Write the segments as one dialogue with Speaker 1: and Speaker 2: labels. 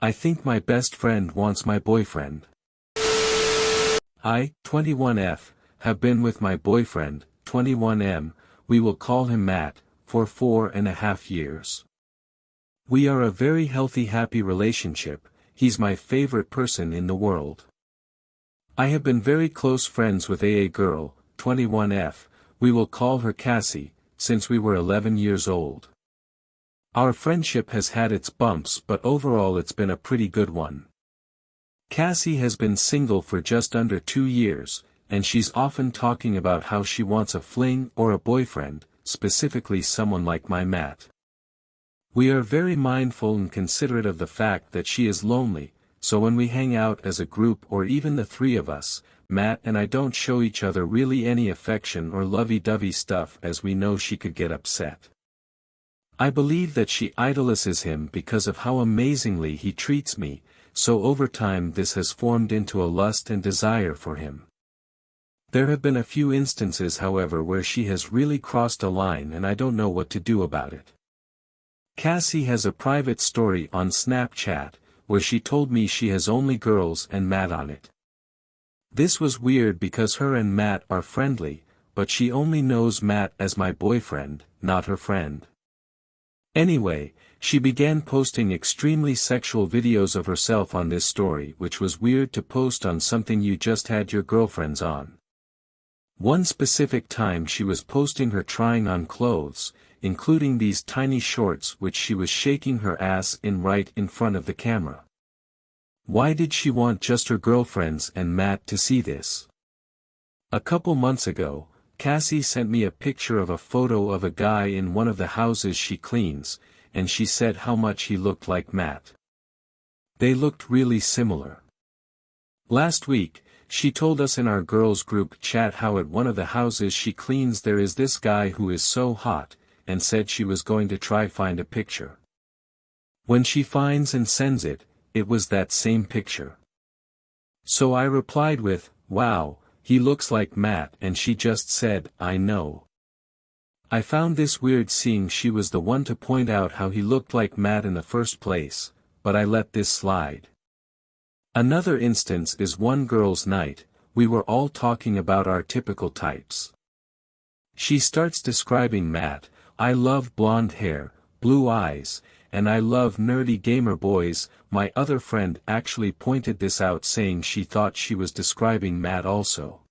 Speaker 1: I think my best friend wants my boyfriend. I, 21F, have been with my boyfriend, 21M, we will call him Matt, for 4.5 years. We are a very healthy happy relationship, he's my favorite person in the world. I have been very close friends with a girl, 21F, we will call her Cassie, since we were 11 years old. Our friendship has had its bumps but overall it's been a pretty good one. Cassie has been single for just under 2 years, and she's often talking about how she wants a fling or a boyfriend, specifically someone like my Matt. We are very mindful and considerate of the fact that she is lonely, so when we hang out as a group or even the three of us, Matt and I don't show each other really any affection or lovey-dovey stuff as we know she could get upset. I believe that she idolizes him because of how amazingly he treats me, so over time this has formed into a lust and desire for him. There have been a few instances however where she has really crossed a line and I don't know what to do about it. Cassie has a private story on Snapchat, where she told me she has only girls and Matt on it. This was weird because her and Matt are friendly, but she only knows Matt as my boyfriend, not her friend. Anyway, she began posting extremely sexual videos of herself on this story which was weird to post on something you just had your girlfriends on. One specific time she was posting her trying on clothes, including these tiny shorts which she was shaking her ass in right in front of the camera. Why did she want just her girlfriends and Matt to see this? A couple months ago, Cassie sent me a picture of a photo of a guy in one of the houses she cleans, and she said how much he looked like Matt. They looked really similar. Last week, she told us in our girls group chat how at one of the houses she cleans there is this guy who is so hot, and said she was going to try find a picture. When she finds and sends it, it was that same picture. So I replied with, "Wow, he looks like Matt," and she just said, "I know." I found this weird seeing she was the one to point out how he looked like Matt in the first place, but I let this slide. Another instance is one girl's night, we were all talking about our typical types. She starts describing Matt, "I love blonde hair, blue eyes, and I love nerdy gamer boys." My other friend actually pointed this out saying she thought she was describing Matt also.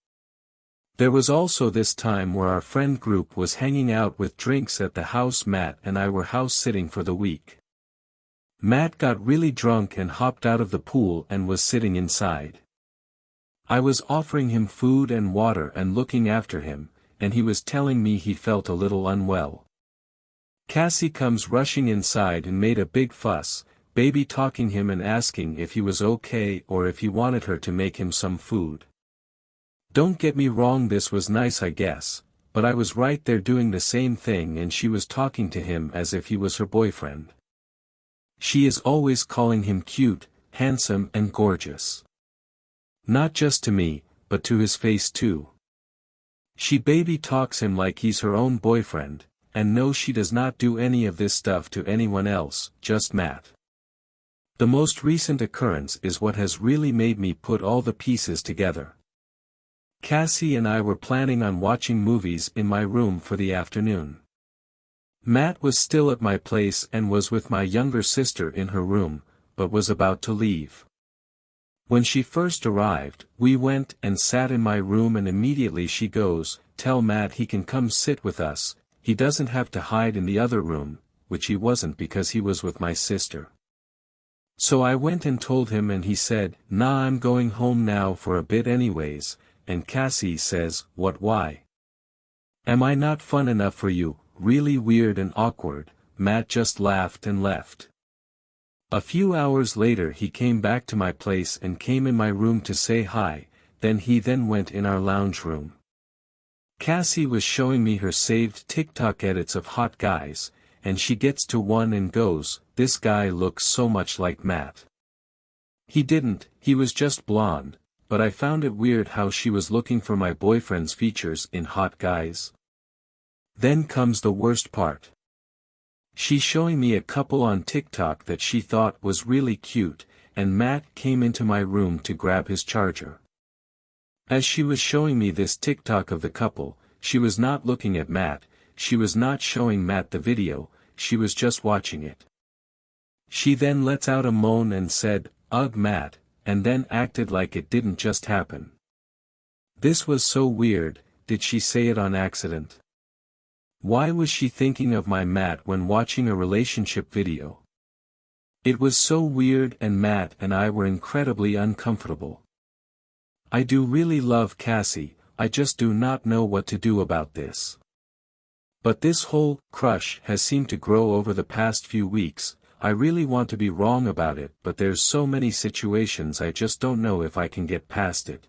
Speaker 1: There was also this time where our friend group was hanging out with drinks at the house Matt and I were house sitting for the week. Matt got really drunk and hopped out of the pool and was sitting inside. I was offering him food and water and looking after him, and he was telling me he felt a little unwell. Cassie comes rushing inside and made a big fuss, baby talking him and asking if he was okay or if he wanted her to make him some food. Don't get me wrong, this was nice I guess, but I was right there doing the same thing and she was talking to him as if he was her boyfriend. She is always calling him cute, handsome and gorgeous. Not just to me, but to his face too. She baby talks him like he's her own boyfriend, and no, she does not do any of this stuff to anyone else, just Matt. The most recent occurrence is what has really made me put all the pieces together. Cassie and I were planning on watching movies in my room for the afternoon. Matt was still at my place and was with my younger sister in her room, but was about to leave. When she first arrived, we went and sat in my room and immediately she goes, "Tell Matt he can come sit with us, he doesn't have to hide in the other room," which he wasn't because he was with my sister. So I went and told him and he said, "Nah, I'm going home now for a bit anyways," and Cassie says, "What, why? Am I not fun enough for you?" Really weird and awkward. Matt just laughed and left. A few hours later he came back to my place and came in my room to say hi, then he went in our lounge room. Cassie was showing me her saved TikTok edits of hot guys, and she gets to one and goes, "This guy looks so much like Matt." He didn't, he was just blonde, but I found it weird how she was looking for my boyfriend's features in hot guys. Then comes the worst part. She's showing me a couple on TikTok that she thought was really cute, and Matt came into my room to grab his charger. As she was showing me this TikTok of the couple, she was not looking at Matt, she was not showing Matt the video, she was just watching it. She then lets out a moan and said, "Ugh, Matt," and then acted like it didn't just happen. This was so weird. Did she say it on accident? Why was she thinking of my Matt when watching a relationship video? It was so weird, and Matt and I were incredibly uncomfortable. I do really love Cassie, I just do not know what to do about this. But this whole crush has seemed to grow over the past few weeks. I really want to be wrong about it, but there's so many situations I just don't know if I can get past it.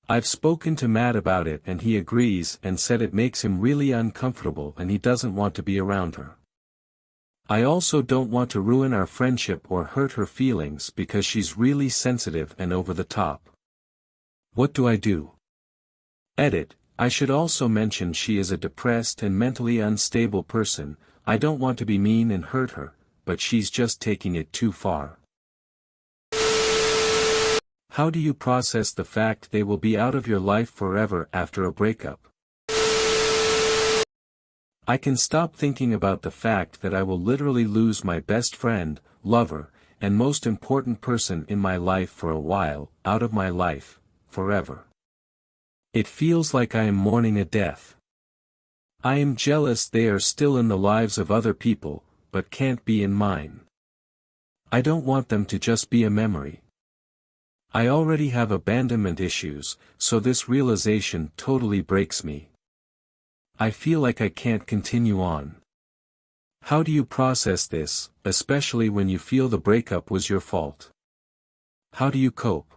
Speaker 1: I've spoken to Matt about it and he agrees and said it makes him really uncomfortable and he doesn't want to be around her. I also don't want to ruin our friendship or hurt her feelings because she's really sensitive and over the top. What do I do? Edit. I should also mention she is a depressed and mentally unstable person. I don't want to be mean and hurt her, but she's just taking it too far. How do you process the fact they will be out of your life forever after a breakup? I can stop thinking about the fact that I will literally lose my best friend, lover, and most important person in my life for a while, out of my life, forever. It feels like I am mourning a death. I am jealous they are still in the lives of other people, but can't be in mine. I don't want them to just be a memory. I already have abandonment issues, so this realization totally breaks me. I feel like I can't continue on. How do you process this, especially when you feel the breakup was your fault? How do you cope?